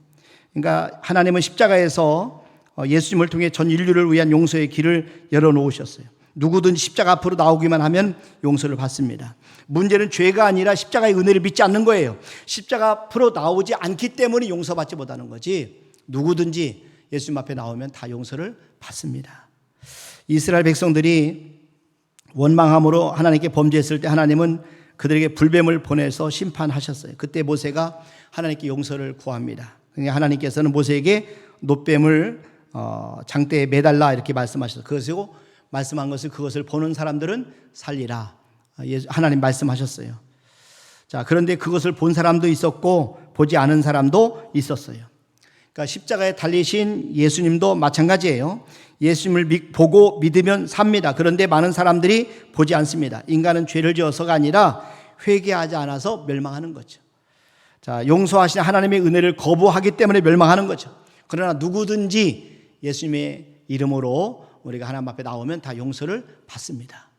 그러니까 하나님은 십자가에서 예수님을 통해 전 인류를 위한 용서의 길을 열어놓으셨어요. 누구든 십자가 앞으로 나오기만 하면 용서를 받습니다. 문제는 죄가 아니라 십자가의 은혜를 믿지 않는 거예요. 십자가 앞으로 나오지 않기 때문에 용서받지 못하는 거지, 누구든지 예수님 앞에 나오면 다 용서를 받습니다. 이스라엘 백성들이 원망함으로 하나님께 범죄했을 때 하나님은 그들에게 불뱀을 보내서 심판하셨어요. 그때 모세가 하나님께 용서를 구합니다. 그러니까 하나님께서는 모세에게 놋뱀을 장대에 매달라 이렇게 말씀하셨어요. 그것이고 말씀한 것을, 그것을 보는 사람들은 살리라, 하나님 말씀하셨어요. 자, 그런데 그것을 본 사람도 있었고 보지 않은 사람도 있었어요. 그러니까 십자가에 달리신 예수님도 마찬가지예요. 예수님을 보고 믿으면 삽니다. 그런데 많은 사람들이 보지 않습니다. 인간은 죄를 지어서가 아니라 회개하지 않아서 멸망하는 거죠. 자, 용서하신 하나님의 은혜를 거부하기 때문에 멸망하는 거죠. 그러나 누구든지 예수님의 이름으로 우리가 하나님 앞에 나오면 다 용서를 받습니다.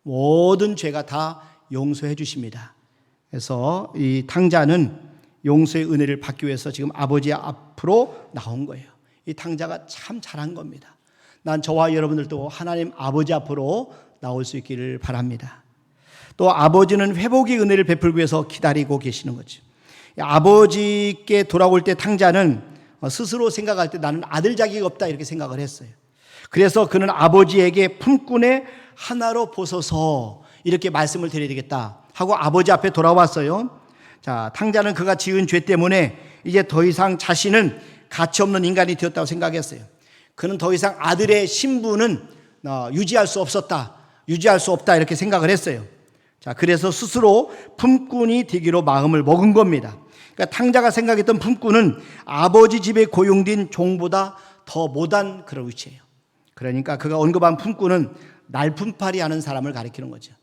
모든 죄가 다 용서해 주십니다. 그래서 이 탕자는 용서의 은혜를 받기 위해서 지금 아버지 앞으로 나온 거예요. 이 탕자가 참 잘한 겁니다. 난 저와 여러분들도 하나님 아버지 앞으로 나올 수 있기를 바랍니다. 또 아버지는 회복의 은혜를 베풀기 위해서 기다리고 계시는 거죠. 아버지께 돌아올 때 탕자는 스스로 생각할 때 나는 아들 자격이 없다 이렇게 생각을 했어요. 그래서 그는 아버지에게 품꾼의 하나로 보소서 이렇게 말씀을 드려야 되겠다 하고 아버지 앞에 돌아왔어요. 자, 탕자는 그가 지은 죄 때문에 이제 더 이상 자신은 가치 없는 인간이 되었다고 생각했어요. 그는 더 이상 아들의 신분은 유지할 수 없었다, 유지할 수 없다 이렇게 생각을 했어요. 자, 그래서 스스로 품꾼이 되기로 마음을 먹은 겁니다. 그러니까 탕자가 생각했던 품꾼은 아버지 집에 고용된 종보다 더 못한 그런 위치예요. 그러니까 그가 언급한 품꾼은 날품팔이 하는 사람을 가리키는 거죠.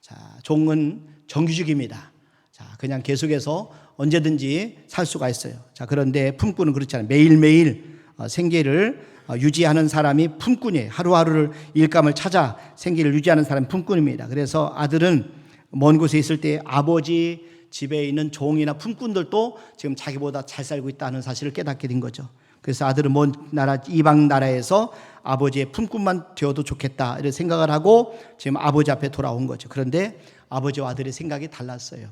자, 종은 정규직입니다. 자, 그냥 계속해서 언제든지 살 수가 있어요. 자, 그런데 품꾼은 그렇지 않아요. 매일매일 생계를 유지하는 사람이 품꾼이에요. 하루하루를 일감을 찾아 생계를 유지하는 사람이 품꾼입니다. 그래서 아들은 먼 곳에 있을 때 아버지 집에 있는 종이나 품꾼들도 지금 자기보다 잘 살고 있다는 사실을 깨닫게 된 거죠. 그래서 아들은 먼 나라, 이방 나라에서 아버지의 품꾼만 되어도 좋겠다 이런 생각을 하고 지금 아버지 앞에 돌아온 거죠. 그런데 아버지와 아들의 생각이 달랐어요.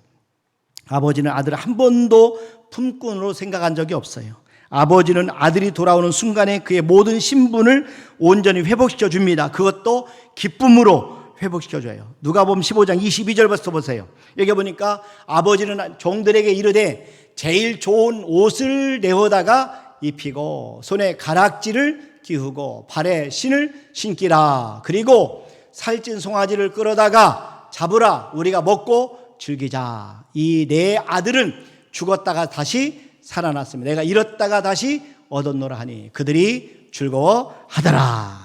아버지는 아들을 한 번도 품꾼으로 생각한 적이 없어요. 아버지는 아들이 돌아오는 순간에 그의 모든 신분을 온전히 회복시켜 줍니다. 그것도 기쁨으로 회복시켜줘요. 누가복음 15장 22절부터 보세요. 여기 보니까 아버지는 종들에게 이르되 제일 좋은 옷을 내어다가 입히고 손에 가락지를 끼우고 발에 신을 신기라. 그리고 살찐 송아지를 끌어다가 잡으라. 우리가 먹고 즐기자. 이 내 아들은 죽었다가 다시 살아났습니다. 내가 잃었다가 다시 얻었노라 하니 그들이 즐거워하더라.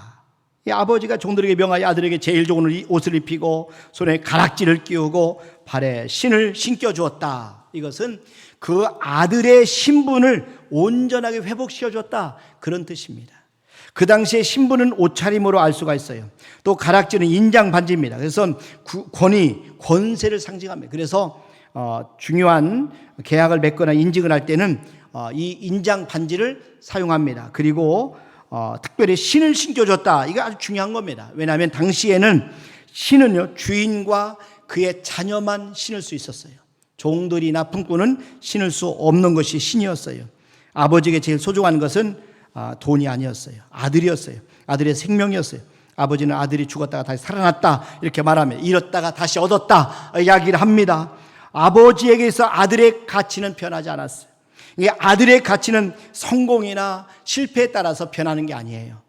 이 아버지가 종들에게 명하여 아들에게 제일 좋은 옷을 입히고 손에 가락지를 끼우고 발에 신을 신겨 주었다. 이것은 그 아들의 신분을 온전하게 회복시켜 줬다, 그런 뜻입니다. 그 당시에 신분은 옷차림으로 알 수가 있어요. 또 가락지는 인장 반지입니다. 그래서 권세를 상징합니다. 그래서 중요한 계약을 맺거나 인증을 할 때는 이 인장 반지를 사용합니다. 그리고 특별히 신을 신겨줬다. 이거 아주 중요한 겁니다. 왜냐하면 당시에는 신은요, 주인과 그의 자녀만 신을 수 있었어요. 종들이나 품꾼은 신을 수 없는 것이 신이었어요. 아버지에게 제일 소중한 것은 돈이 아니었어요. 아들이었어요. 아들의 생명이었어요. 아버지는 아들이 죽었다가 다시 살아났다 이렇게 말하면 잃었다가 다시 얻었다 이야기를 합니다. 아버지에게서 아들의 가치는 변하지 않았어요. 이게 아들의 가치는 성공이나 실패에 따라서 변하는 게 아니에요.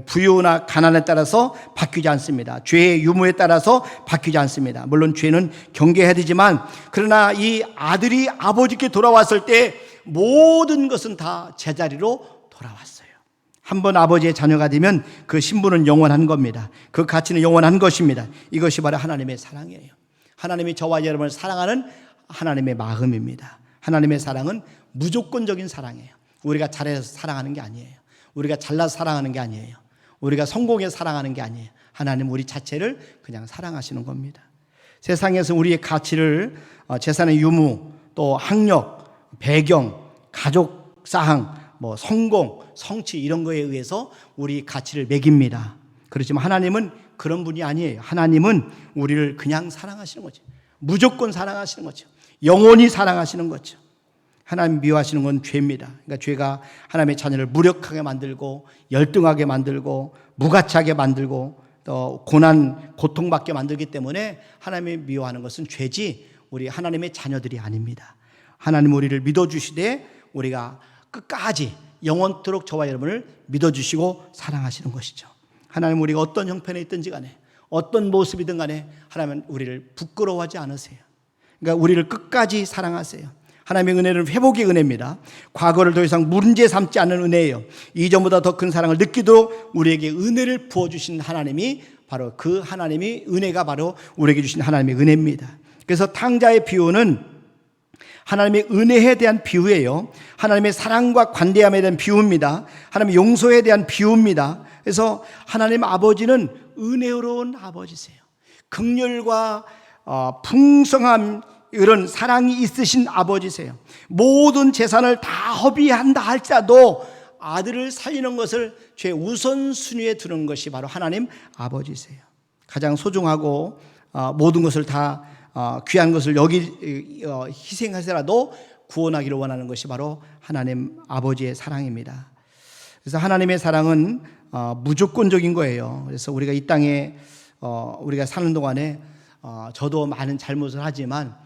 부유나 가난에 따라서 바뀌지 않습니다. 죄의 유무에 따라서 바뀌지 않습니다. 물론 죄는 경계해야 되지만, 그러나 이 아들이 아버지께 돌아왔을 때 모든 것은 다 제자리로 돌아왔어요. 한번 아버지의 자녀가 되면 그 신분은 영원한 겁니다. 그 가치는 영원한 것입니다. 이것이 바로 하나님의 사랑이에요. 하나님이 저와 여러분을 사랑하는 하나님의 마음입니다. 하나님의 사랑은 무조건적인 사랑이에요. 우리가 잘해서 사랑하는 게 아니에요. 우리가 잘나서 사랑하는 게 아니에요. 우리가 성공해서 사랑하는 게 아니에요. 하나님 우리 자체를 그냥 사랑하시는 겁니다. 세상에서 우리의 가치를 재산의 유무, 또 학력, 배경, 가족 사항, 성공, 성취 이런 거에 의해서 우리 가치를 매깁니다. 그렇지만 하나님은 그런 분이 아니에요. 하나님은 우리를 그냥 사랑하시는 거죠. 무조건 사랑하시는 거죠. 영원히 사랑하시는 거죠. 하나님 미워하시는 건 죄입니다. 그러니까 죄가 하나님의 자녀를 무력하게 만들고 열등하게 만들고 무가치하게 만들고 또 고난, 고통받게 만들기 때문에 하나님이 미워하는 것은 죄지 우리 하나님의 자녀들이 아닙니다. 하나님 우리를 믿어주시되 우리가 끝까지 영원토록 저와 여러분을 믿어주시고 사랑하시는 것이죠. 하나님 우리가 어떤 형편에 있든지 간에 어떤 모습이든 간에 하나님은 우리를 부끄러워하지 않으세요. 그러니까 우리를 끝까지 사랑하세요. 하나님의 은혜는 회복의 은혜입니다. 과거를 더 이상 문제 삼지 않는 은혜예요. 이전보다 더 큰 사랑을 느끼도록 우리에게 은혜를 부어주신 하나님이 바로 그 하나님이 은혜가 바로 우리에게 주신 하나님의 은혜입니다. 그래서 탕자의 비유는 하나님의 은혜에 대한 비유예요. 하나님의 사랑과 관대함에 대한 비유입니다. 하나님의 용서에 대한 비유입니다. 그래서 하나님 아버지는 은혜로운 아버지세요. 긍휼과 풍성함, 이런 사랑이 있으신 아버지세요. 모든 재산을 다 허비한다 할지라도 아들을 살리는 것을 최우선순위에 두는 것이 바로 하나님 아버지세요. 가장 소중하고 모든 것을 다 귀한 것을 희생하더라도 구원하기를 원하는 것이 바로 하나님 아버지의 사랑입니다. 그래서 하나님의 사랑은 무조건적인 거예요. 그래서 우리가 이 땅에 우리가 사는 동안에 저도 많은 잘못을 하지만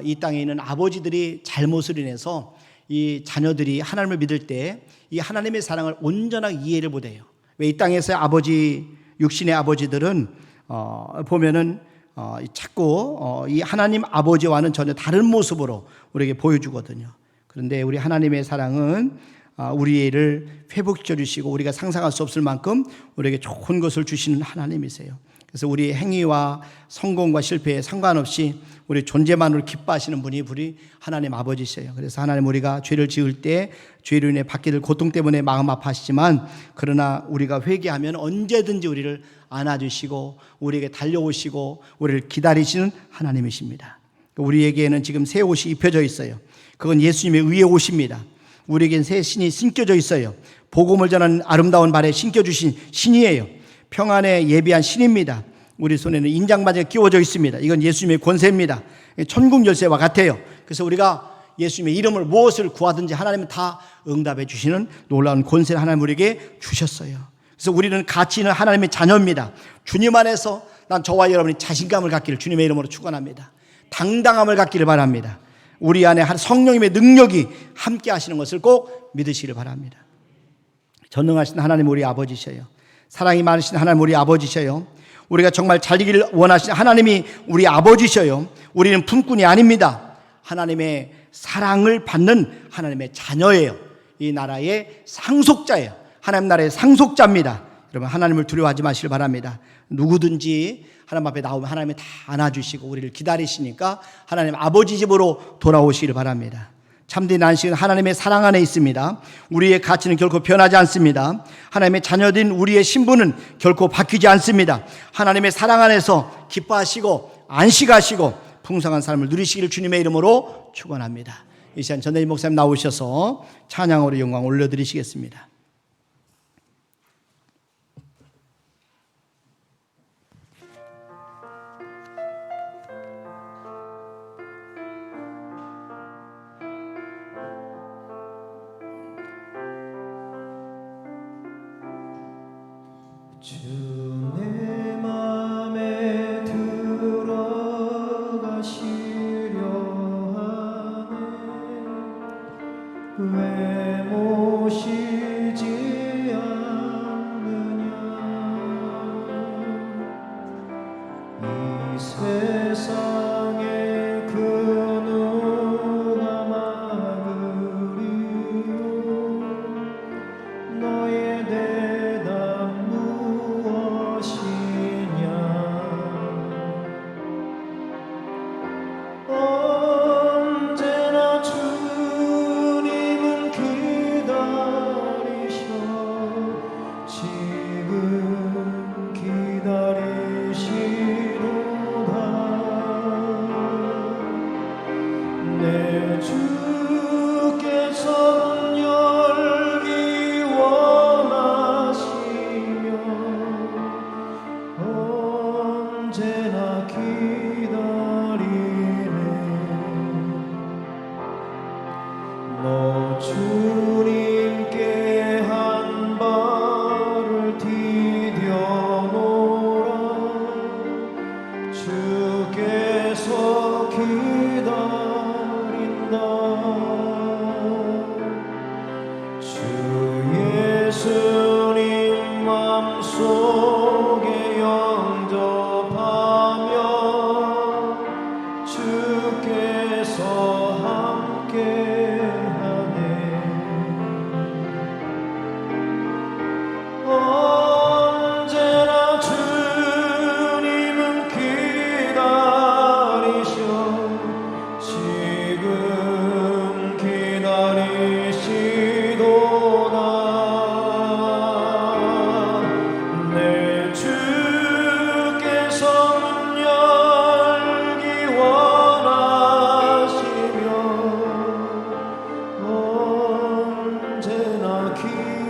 이 땅에 있는 아버지들이 잘못을 인해서 이 자녀들이 하나님을 믿을 때 이 하나님의 사랑을 온전하게 이해를 못해요. 왜 이 땅에서의 아버지, 육신의 아버지들은 보면은 자꾸 이 하나님 아버지와는 전혀 다른 모습으로 우리에게 보여주거든요. 그런데 우리 하나님의 사랑은 우리를 회복시켜 주시고 우리가 상상할 수 없을 만큼 우리에게 좋은 것을 주시는 하나님이세요. 그래서 우리의 행위와 성공과 실패에 상관없이 우리 존재만으로 기뻐하시는 분이 우리 하나님 아버지세요. 그래서 하나님 우리가 죄를 지을 때 죄로 인해 받게 될 고통 때문에 마음 아파하시지만 그러나 우리가 회개하면 언제든지 우리를 안아주시고 우리에게 달려오시고 우리를 기다리시는 하나님이십니다. 우리에게는 지금 새 옷이 입혀져 있어요. 그건 예수님의 의의 옷입니다. 우리에겐 새 신이 신겨져 있어요. 복음을 전하는 아름다운 발에 신겨주신 신이에요. 평안에 예비한 신입니다. 우리 손에는 인장바지가 끼워져 있습니다. 이건 예수님의 권세입니다. 천국 열쇠와 같아요. 그래서 우리가 예수님의 이름을 무엇을 구하든지 하나님은 다 응답해 주시는 놀라운 권세를 하나님 우리에게 주셨어요. 그래서 우리는 가치 있는 하나님의 자녀입니다. 주님 안에서 난 저와 여러분이 자신감을 갖기를 주님의 이름으로 축원합니다. 당당함을 갖기를 바랍니다. 우리 안에 성령님의 능력이 함께 하시는 것을 꼭 믿으시길 바랍니다. 전능하신 하나님 우리 아버지셔요. 사랑이 많으신 하나님 우리 아버지셔요. 우리가 정말 잘 되기를 원하시는 하나님이 우리 아버지셔요. 우리는 품꾼이 아닙니다. 하나님의 사랑을 받는 하나님의 자녀예요. 이 나라의 상속자예요. 하나님 나라의 상속자입니다. 여러분 하나님을 두려워하지 마시길 바랍니다. 누구든지 하나님 앞에 나오면 하나님이 다 안아주시고 우리를 기다리시니까 하나님 아버지 집으로 돌아오시길 바랍니다. 참된 안식은 하나님의 사랑 안에 있습니다. 우리의 가치는 결코 변하지 않습니다. 하나님의 자녀된 우리의 신분은 결코 바뀌지 않습니다. 하나님의 사랑 안에서 기뻐하시고 안식하시고 풍성한 삶을 누리시기를 주님의 이름으로 축원합니다. 이 시간 전대인 목사님 나오셔서 찬양으로 영광 올려드리시겠습니다. 주 내 맘에 들어가시려 하네 왜 모시지 않느냐 이 세상에 그 누가 막으리요 너의 대답 무엇이냐 언제나 주님은 기다리셔 지금 기다리시도다 내 주께서 열기 원하시며 언제나 기다리네 너 주님께 한 발을 디뎌놓으라 주께서 기다린다 주 예수님 맘속에 영접하며 주께서 함께하네 언제나 주님은 기다리셔 지금 기다리시도다 내 주께서 문 열기 원하시며 언제나 기다리네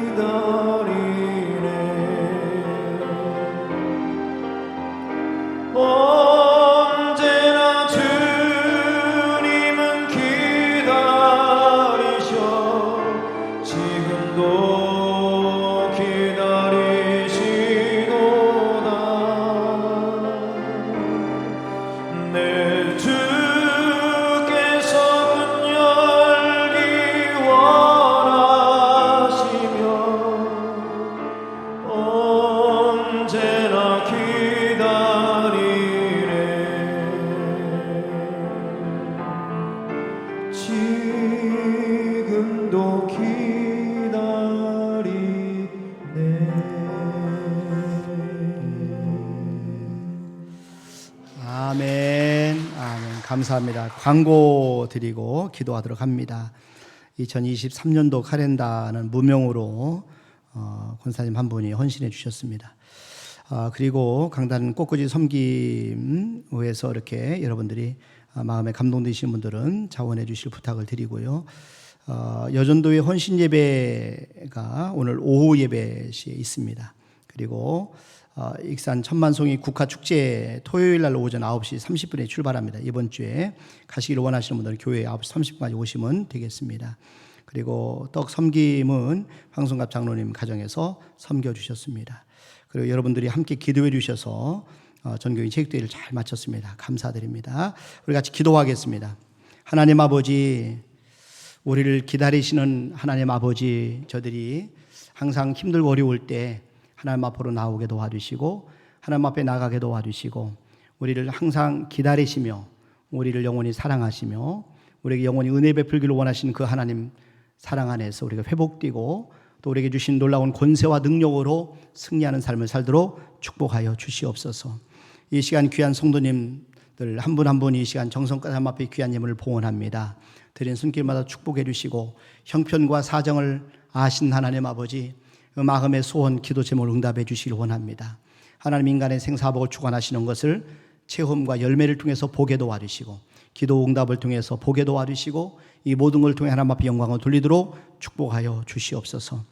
언제나 주님은 기다리셔 지금도 기다리시도다 내 주께서 문 열기 원하시며 언제나 기다리네 지금도 기다리네 아멘, 아멘. 감사합니다. 광고 드리고 기도하도록 합니다. 2023년도 카렌다는 무명으로 권사님 한 분이 헌신해 주셨습니다. 그리고 강단 꽃꽂이 섬김에서 이렇게 여러분들이 마음에 감동되시는 분들은 자원해 주실 부탁을 드리고요. 여전도의 헌신 예배가 오늘 오후 예배 시에 있습니다. 그리고 익산 천만송이 국화축제 토요일 날 오전 9시 30분에 출발합니다. 이번 주에 가시기를 원하시는 분들은 교회에 9시 30분까지 오시면 되겠습니다. 그리고 떡 섬김은 황성갑 장로님 가정에서 섬겨주셨습니다. 그리고 여러분들이 함께 기도해 주셔서 전교인 체육대회를 잘 마쳤습니다. 감사드립니다. 우리 같이 기도하겠습니다. 하나님 아버지, 우리를 기다리시는 하나님 아버지, 저들이 항상 힘들고 어려울 때 하나님 앞으로 나오게 도와주시고 하나님 앞에 나가게 도와주시고 우리를 항상 기다리시며 우리를 영원히 사랑하시며 우리에게 영원히 은혜 베풀기를 원하시는 그 하나님 사랑 안에서 우리가 회복되고 또 우리에게 주신 놀라운 권세와 능력으로 승리하는 삶을 살도록 축복하여 주시옵소서. 이 시간 귀한 성도님들 한 분 한 분 이 시간 정성까지 하나님 앞에 귀한 예물을 봉헌합니다. 드린 손길마다 축복해 주시고 형편과 사정을 아신 하나님 아버지, 마음의 소원, 기도 제목을 응답해 주시길 원합니다. 하나님 인간의 생사복을 주관하시는 것을 체험과 열매를 통해서 보게 도와주시고 기도 응답을 통해서 보게 도와주시고 이 모든 걸 통해 하나님 앞에 영광을 돌리도록 축복하여 주시옵소서.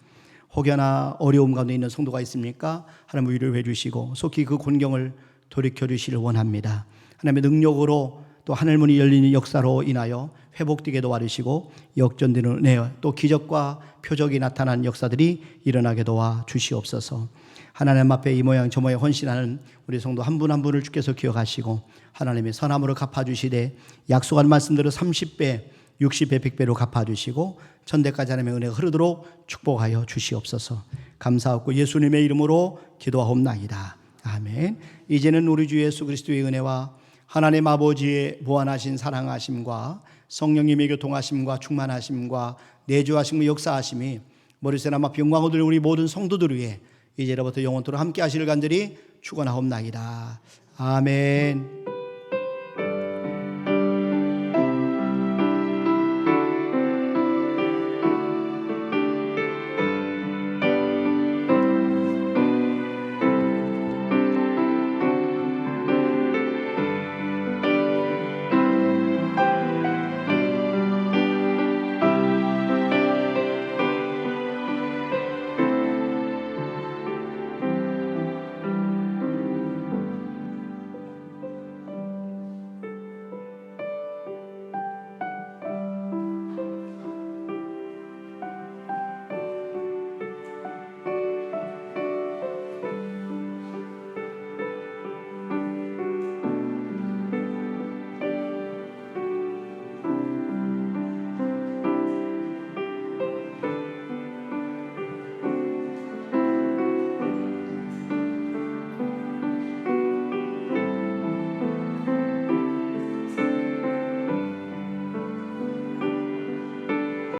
혹여나 어려움 가운데 있는 성도가 있습니까? 하나님 위로해 주시고 속히 그 곤경을 돌이켜 주시길 원합니다. 하나님의 능력으로 또 하늘문이 열리는 역사로 인하여 회복되게 도와주시고 역전되는 은혜 또 기적과 표적이 나타나는 역사들이 일어나게 도와 주시옵소서. 하나님 앞에 이 모양 저 모양 헌신하는 우리 성도 한 분 한 분을 주께서 기억하시고 하나님의 선함으로 갚아주시되 약속한 말씀대로 30배 60배 100배로 갚아주시고 천대까지 하나님의 은혜가 흐르도록 축복하여 주시옵소서. 감사하고 예수님의 이름으로 기도하옵나이다. 아멘. 이제는 우리 주 예수 그리스도의 은혜와 하나님 아버지의 무한하신 사랑하심과 성령님의 교통하심과 충만하심과 내주하심과 역사하심이 머리새 남 앞 영광을 돌려 우리 모든 성도들 위해 이제로부터 영원토록 함께 하시를 간절히 축원하옵나이다. 아멘.